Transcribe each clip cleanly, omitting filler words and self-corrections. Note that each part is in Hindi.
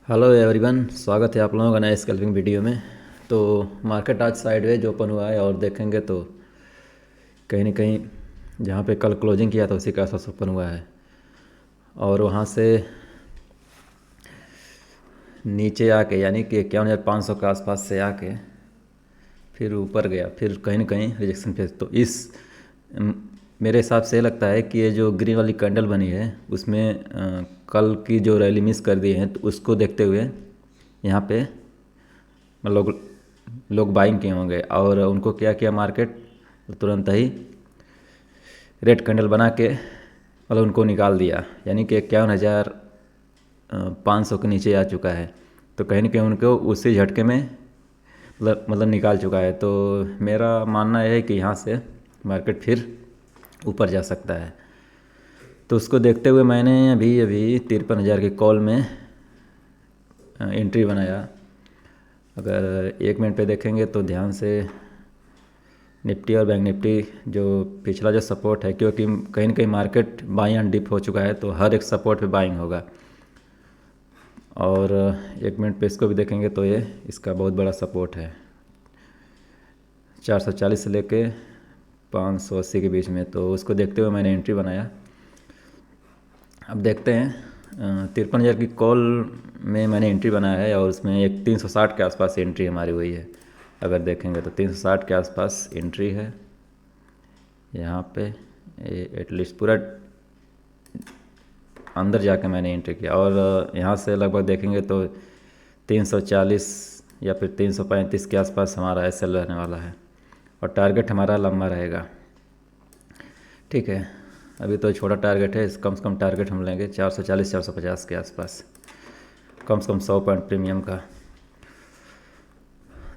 हेलो एवरीवन, स्वागत है आप लोगों का नए स्कैल्पिंग वीडियो में। तो मार्केट आज साइडवेज ओपन हुआ है और देखेंगे तो कहीं ना कहीं जहाँ पे कल क्लोजिंग किया था उसी के आसपास ओपन हुआ है और वहाँ से नीचे आके यानी कि 51,500 के आसपास से आके फिर ऊपर गया, फिर कहीं ना कहीं रिजेक्शन फेज। तो म, मेरे हिसाब से लगता है कि ये जो ग्रीन वाली कैंडल बनी है उसमें कल की जो रैली मिस कर दी है, तो उसको देखते हुए यहाँ पे मतलब लोग बाइंग किए होंगे और उनको क्या किया मार्केट तुरंत ही रेड कैंडल बना के मतलब उनको निकाल दिया, यानी कि 51,500 के नीचे आ चुका है। तो कहीं ना कहीं उनको उसी झटके में मतलब निकाल चुका है। तो मेरा मानना है कि यहाँ से मार्केट फिर ऊपर जा सकता है। तो उसको देखते हुए मैंने अभी अभी 53,000 की कॉल में एंट्री बनाया। अगर 1 मिनट पे देखेंगे तो ध्यान से निफ्टी और बैंक निफ्टी जो पिछला जो सपोर्ट है, क्योंकि कहीं ना कहीं मार्केट बाइंग एंड डिप हो चुका है तो हर एक सपोर्ट पे बाइंग होगा। और 1 मिनट पे इसको भी देखेंगे तो ये इसका बहुत बड़ा सपोर्ट है 440 से लेके 580 के बीच में। तो उसको देखते हुए मैंने एंट्री बनाया। अब देखते हैं 53,000 की कॉल में मैंने एंट्री बनाया है और उसमें एक 360 के आसपास एंट्री हमारी हुई है। अगर देखेंगे तो 360 के आसपास एंट्री है यहाँ पे। एटलीस्ट पूरा अंदर जाके मैंने एंट्री किया और यहाँ से लगभग देखेंगे तो 340 या फिर 335 के आसपास हमारा एसएल रहने वाला है और टारगेट हमारा लंबा रहेगा। ठीक है, अभी तो छोटा टारगेट है, कम से कम टारगेट हम लेंगे 440 450 के आसपास, कम से कम 100 पॉइंट प्रीमियम का।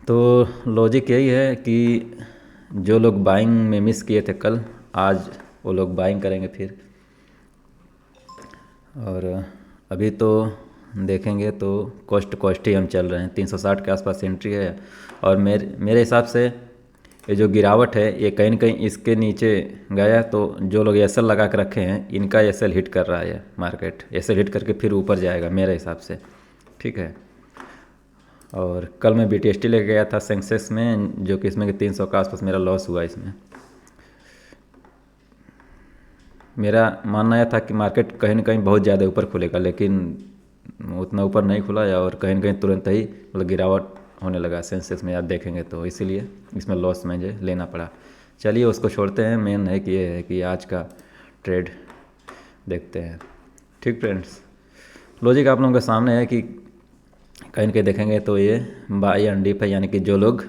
तो लॉजिक यही है कि जो लोग बाइंग में मिस किए थे कल, आज वो लोग बाइंग करेंगे फिर। और अभी तो देखेंगे तो कॉस्ट ही हम चल रहे हैं, 360 के आसपास एंट्री है। और मेरे हिसाब से ये जो गिरावट है ये कहीं ना कहीं इसके नीचे गया, तो जो लोग एसएल लगा के रखे हैं इनका एसएल हिट कर रहा है, मार्केट एसएल हिट करके फिर ऊपर जाएगा मेरे हिसाब से। ठीक है, और कल मैं बीटीएसटी लेके गया था सेंसेक्स में, जो कि इसमें कि 300 के आसपास मेरा लॉस हुआ। इसमें मेरा मानना यह था कि मार्केट कहीं ना कहीं बहुत ज़्यादा ऊपर खुलेगा, लेकिन उतना ऊपर नहीं खुला और कहीं ना कहीं तुरंत ही मतलब गिरावट होने लगा सेंसेक्स में, आप देखेंगे तो इसीलिए इसमें लॉस मुझे लेना पड़ा। चलिए उसको छोड़ते हैं, मेन है कि ये है कि आज का ट्रेड देखते हैं। ठीक फ्रेंड्स, लॉजिक आप लोगों के सामने है कि कहीं ना कहीं देखेंगे तो ये बाई एंड डिप है, यानी कि जो लोग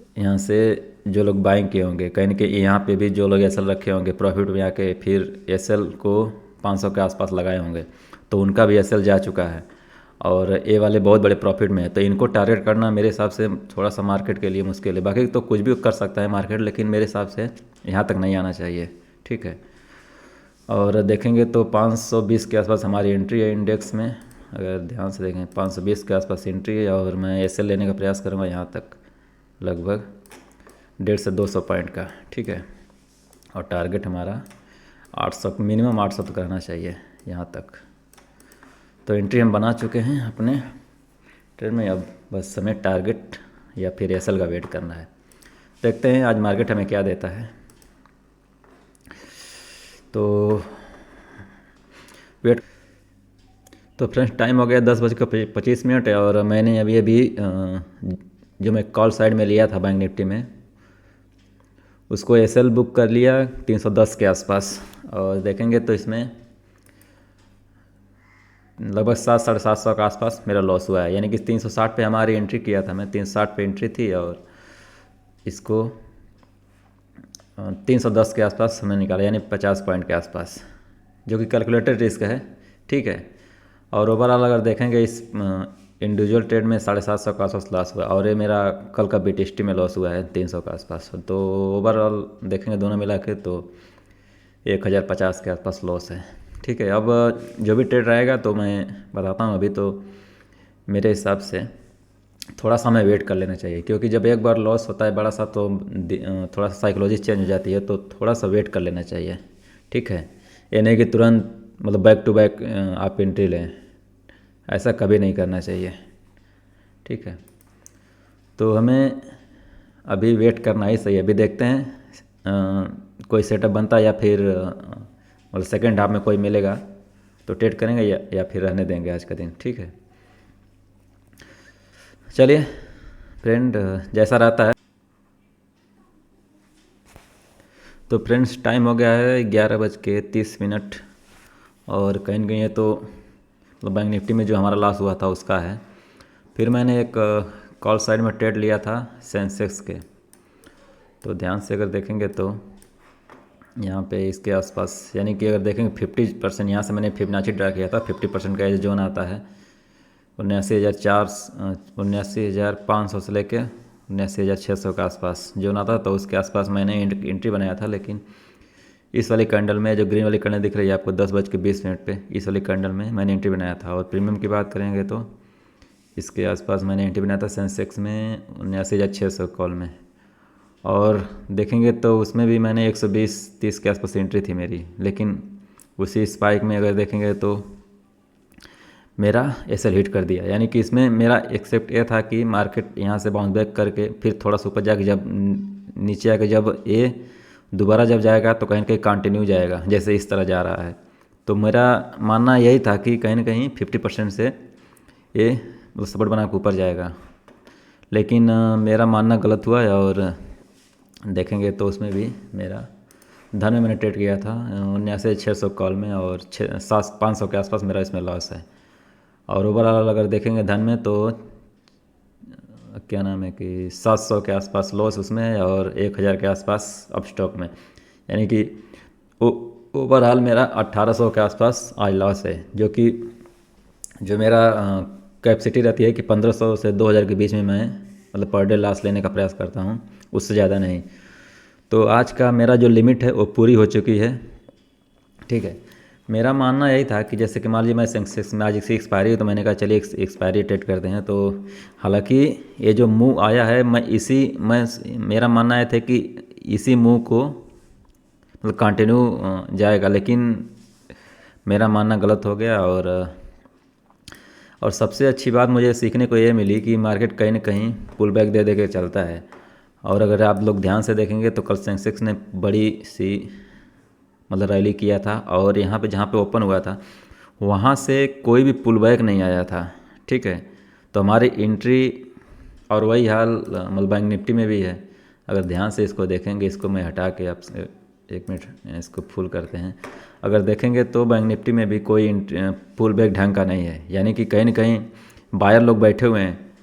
यहाँ से जो लोग बाइंग किए होंगे, कहीं ना कहीं यहाँ पे भी जो लोग एसएल रखे होंगे प्रॉफिट में आके फिर एसएल को 500 के आसपास लगाए होंगे, तो उनका भी एसएल जा चुका है और ये वाले बहुत बड़े प्रॉफिट में है। तो इनको टारगेट करना मेरे हिसाब से थोड़ा सा मार्केट के लिए मुश्किल है। बाकी तो कुछ भी कर सकता है मार्केट, लेकिन मेरे हिसाब से यहाँ तक नहीं आना चाहिए। ठीक है, और देखेंगे तो 520 के आसपास हमारी एंट्री है इंडेक्स में। अगर ध्यान से देखें 520 के आसपास एंट्री है और मैं एसएल लेने का प्रयास करूँगा यहाँ तक, लगभग 150 से 200 पॉइंट का। ठीक है, और टारगेट हमारा 800, मिनिमम 800 तक रहना चाहिए यहाँ तक। तो एंट्री हम बना चुके हैं अपने ट्रेड में, अब बस हमें टारगेट या फिर एसएल का वेट करना है। देखते हैं आज मार्केट हमें क्या देता है। तो वेट, तो फ्रेंड्स टाइम हो गया 10:25 और मैंने अभी अभी जो मैं कॉल साइड में लिया था बैंक निफ्टी में, उसको एसएल बुक कर लिया 310 के आसपास। और देखेंगे तो इसमें लगभग 700 के आसपास मेरा लॉस हुआ है, यानी कि 360 पे हमारी एंट्री किया था, मैं 360 पे एंट्री थी और इसको 310 के आसपास हमने निकाला, यानी 50 पॉइंट के आसपास, जो कि कैलकुलेटेड रिस्क है। ठीक है, और ओवरऑल अगर देखेंगे इस इंडिविजुअल ट्रेड में 750 के आसपास लॉस हुआ और ये मेरा कल का बीटीएसटी में लॉस हुआ है 300 के आसपास। तो ओवरऑल देखेंगे दोनों मिला के तो 1050 के आसपास लॉस है। ठीक है, अब जो भी ट्रेड रहेगा तो मैं बताता हूँ। अभी तो मेरे हिसाब से थोड़ा सा हमें वेट कर लेना चाहिए, क्योंकि जब एक बार लॉस होता है बड़ा सा तो थोड़ा सा साइकोलॉजी चेंज हो जाती है, तो थोड़ा सा वेट कर लेना चाहिए। ठीक है, ये नहीं कि तुरंत मतलब बैक टू बैक आप एंट्री लें। ऐसा कभी नहीं करना चाहिए, ठीक है। तो हमें अभी वेट करना ही सही है। अभी देखते हैं कोई सेटअप बनता है या फिर मतलब सेकेंड हाफ में कोई मिलेगा तो ट्रेड करेंगे या फिर रहने देंगे आज का दिन, ठीक है। चलिए फ्रेंड, जैसा रहता है। तो फ्रेंड्स, टाइम हो गया है 11:30 और कहीं न कहीं ये तो मतलब बैंक निफ्टी में जो हमारा लॉस हुआ था उसका है। फिर मैंने एक कॉल साइड में ट्रेड लिया था सेंसेक्स के। तो ध्यान से अगर देखेंगे तो यहाँ पे इसके आसपास, यानी कि अगर देखेंगे 50% यहाँ से मैंने फिबोनाची ड्रा किया था। 50% का ये जोन आता है 79,500 से लेके 79,600 के आसपास जोन आता, तो उसके आसपास मैंने एंट्री बनाया था। लेकिन इस वाली कैंडल में, जो ग्रीन वाली कैंडल दिख रही है आपको 10:20 पे, इस वाली कैंडल में मैंने एंट्री बनाया था। और प्रीमियम की बात करेंगे तो इसके आसपास मैंने एंट्री बनाया था सेंसेक्स में 79,600 कॉल में। और देखेंगे तो उसमें भी मैंने 120-30 के आसपास एंट्री थी मेरी। लेकिन उसी स्पाइक में अगर देखेंगे तो मेरा एसएल हिट कर दिया। यानी कि इसमें मेरा एक्सेप्ट ये था कि मार्केट यहाँ से बाउंस बैक करके फिर थोड़ा सा ऊपर जाके जब नीचे आके जब ये दोबारा जब जाएगा तो कहीं ना कहीं कंटिन्यू जाएगा, जैसे इस तरह जा रहा है। तो मेरा मानना यही था कि कहीं ना कहीं 50% से ये सपोर्ट बना के ऊपर जाएगा। लेकिन मेरा मानना गलत हुआ और देखेंगे तो उसमें भी मेरा धन में मैंने ट्रेड किया था 79,600 कॉल में और 500 के आसपास मेरा इसमें लॉस है। और ओवरऑल अगर देखेंगे धन में तो क्या नाम है कि 700 के आसपास लॉस उसमें है और 1,000 के आसपास अप स्टॉक में। यानी कि ओवरऑल मेरा 1,800 के आसपास आज लॉस है, जो मेरा कैपेसिटी रहती है कि 1,500 से 2,000 के बीच में मैं मतलब पर डे लॉस लेने का प्रयास करता हूँ, उससे ज़्यादा नहीं। तो आज का मेरा जो लिमिट है वो पूरी हो चुकी है, ठीक है। मेरा मानना यही था कि जैसे कि मान लीजिए मैं सेंसेक्स में आज इसकी एक्सपायरी है तो मैंने कहा चलिए एक्सपायरी ट्रेड करते हैं। तो हालांकि ये जो मूव आया है मेरा मानना ये था कि इसी मूव को मतलब कंटिन्यू जाएगा, लेकिन मेरा मानना गलत हो गया। और सबसे अच्छी बात मुझे सीखने को ये मिली कि मार्केट कहीं ना कहीं पुल बैक दे दे के चलता है। और अगर आप लोग ध्यान से देखेंगे तो कल सेंसेक्स ने बड़ी सी मतलब रैली किया था और यहाँ पे जहाँ पे ओपन हुआ था वहाँ से कोई भी पुल बैक नहीं आया था, ठीक है। तो हमारी एंट्री और वही हाल मतलब बैंक निफ्टी में भी है। अगर ध्यान से इसको देखेंगे, इसको मैं हटा के आपसे 1 मिनट इसको फुल करते हैं। अगर देखेंगे तो बैंक निफ्टी में भी कोई पुल बैक ढंग का नहीं है, यानी कि कहीं ना कहीं बायर लोग बैठे हुए हैं,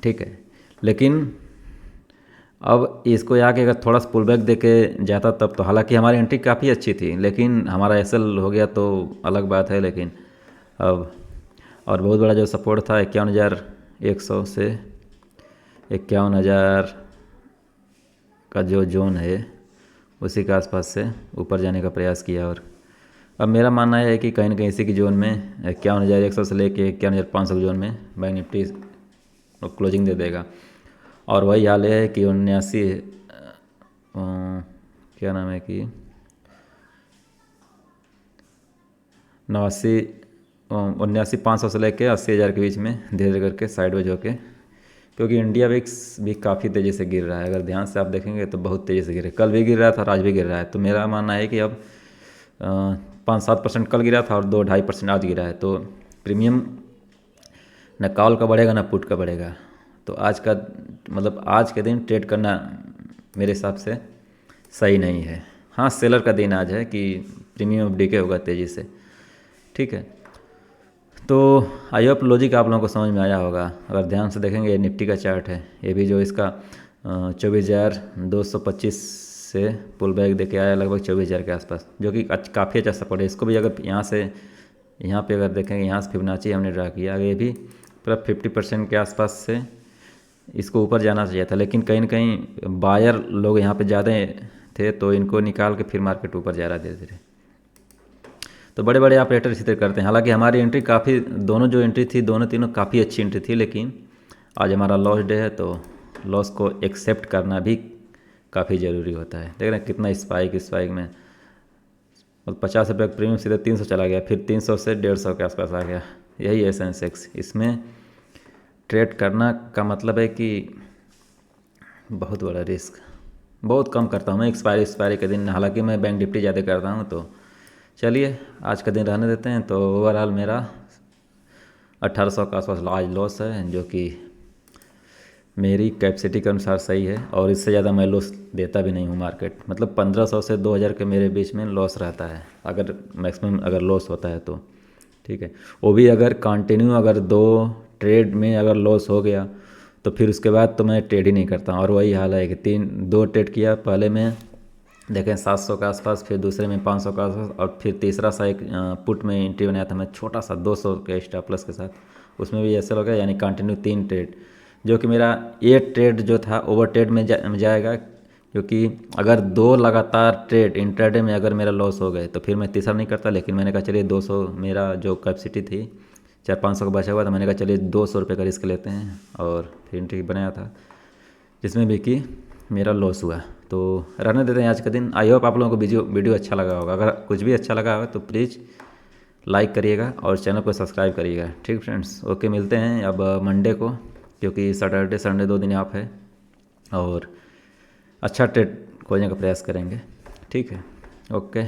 ठीक है। लेकिन अब इसको आके अगर थोड़ा सा पुल बैक दे के जाता तब तो, हालांकि हमारी एंट्री काफ़ी अच्छी थी लेकिन हमारा एसएल हो गया तो अलग बात है। लेकिन अब और बहुत बड़ा जो सपोर्ट था 51,100 से 51,000 का जो जोन है उसी के आसपास से ऊपर जाने का प्रयास किया। और अब मेरा मानना है कि कहीं ना कहीं इसी की जोन में 51,100 से लेके 51,500 जोन में बैंक निफ्टी क्लोजिंग दे देगा। और वही हाल है कि 79,500 से लेके 80,000 के बीच में धीरे धीरे करके साइडवेज होके, क्योंकि इंडिया विक्स भी काफ़ी तेज़ी से गिर रहा है। अगर ध्यान से आप देखेंगे तो बहुत तेज़ी से गिरे, कल भी गिर रहा था और आज भी गिर रहा है। तो मेरा मानना है कि अब 5-7% कल गिरा था और 2-2.5% आज गिरा है। तो प्रीमियम न कॉल का बढ़ेगा ना पुट का बढ़ेगा। तो आज का मतलब आज के दिन ट्रेड करना मेरे हिसाब से सही नहीं है। हाँ, सेलर का दिन आज है कि प्रीमियम अब डीके होगा तेज़ी से, ठीक है। तो आई होप लॉजिक आप लोगों को समझ में आया होगा। अगर ध्यान से देखेंगे ये निफ्टी का चार्ट है, ये भी जो इसका 24,225 से पुल बैक दे के आया लगभग 24,000 के आसपास, जो कि काफ़ी अच्छा सपोर्ट है। इसको भी अगर यहाँ पे अगर देखेंगे, यहाँ से फिबोनाची हमने ड्रा किया, ये भी पूरा 50% के आसपास से इसको ऊपर जाना चाहिए था। लेकिन कहीं ना कहीं बायर लोग यहाँ पे ज़्यादा थे तो इनको निकाल के फिर मार्केट ऊपर जा रहा धीरे धीरे। तो बड़े बड़े ऑपरेटर इसी तरह करते हैं। हालांकि हमारी एंट्री काफ़ी, दोनों जो एंट्री थी दोनों तीनों काफ़ी अच्छी एंट्री थी, लेकिन आज हमारा लॉस डे है तो लॉस को एक्सेप्ट करना भी काफ़ी ज़रूरी होता है। देख रहे हैं कितना स्पाइक में और 50 रुपये प्रीमियम सीधे 300 चला गया, फिर 300 से 150 के आसपास आ गया। यही है सेंसेक्स। इसमें ट्रेड करना का मतलब है कि बहुत बड़ा रिस्क, बहुत कम करता हूँ मैं एक्सपायरी के दिन, हालांकि मैं बैंक निफ्टी ज़्यादा करता हूँ। तो चलिए आज का दिन रहने देते हैं। तो ओवरऑल मेरा 1800 के आसपास आज लॉस है, जो कि मेरी कैपेसिटी के अनुसार सही है, और इससे ज़्यादा मैं लॉस देता भी नहीं हूँ मार्केट। मतलब 1500 से 2000 के मेरे बीच में लॉस रहता है, अगर मैक्सिमम अगर लॉस होता है तो ठीक है। वो भी अगर कंटिन्यू अगर 2 ट्रेड में अगर लॉस हो गया तो फिर उसके बाद तो मैं ट्रेड ही नहीं करता। और वही हाल है कि 2 ट्रेड किया, पहले में देखें 700 के आसपास, फिर दूसरे में 500 के आसपास, और फिर तीसरा सा एक पुट में एंट्री बनाया था मैं छोटा सा 200 के स्टॉप प्लस के साथ, उसमें भी ऐसा हो गया। यानी कंटिन्यू 3 ट्रेड, जो कि मेरा ये ट्रेड जो था ओवर ट्रेड में जाएगा, क्योंकि अगर 2 लगातार ट्रेड इंट्राडे में अगर मेरा लॉस हो गए तो फिर मैं तीसरा नहीं करता। लेकिन मैंने कहा चलिए 200 मेरा जो कैपेसिटी थी 400-500 का बचा हुआ था, मैंने कहा चलिए 200 रुपये का रिस्क लेते हैं, और फिर एंट्री बनाया था जिसमें भी कि मेरा लॉस हुआ। तो रहने देते हैं आज का दिन। आई होप आप लोगों को वीडियो अच्छा लगा होगा। अगर कुछ भी अच्छा लगा होगा तो प्लीज़ लाइक करिएगा और चैनल को सब्सक्राइब करिएगा। ठीक फ्रेंड्स, ओके, मिलते हैं अब मंडे को, क्योंकि सैटरडे संडे 2 दिन ऑफ है, और अच्छा ट्रेड खोजने का प्रयास करेंगे। ठीक है, ओके।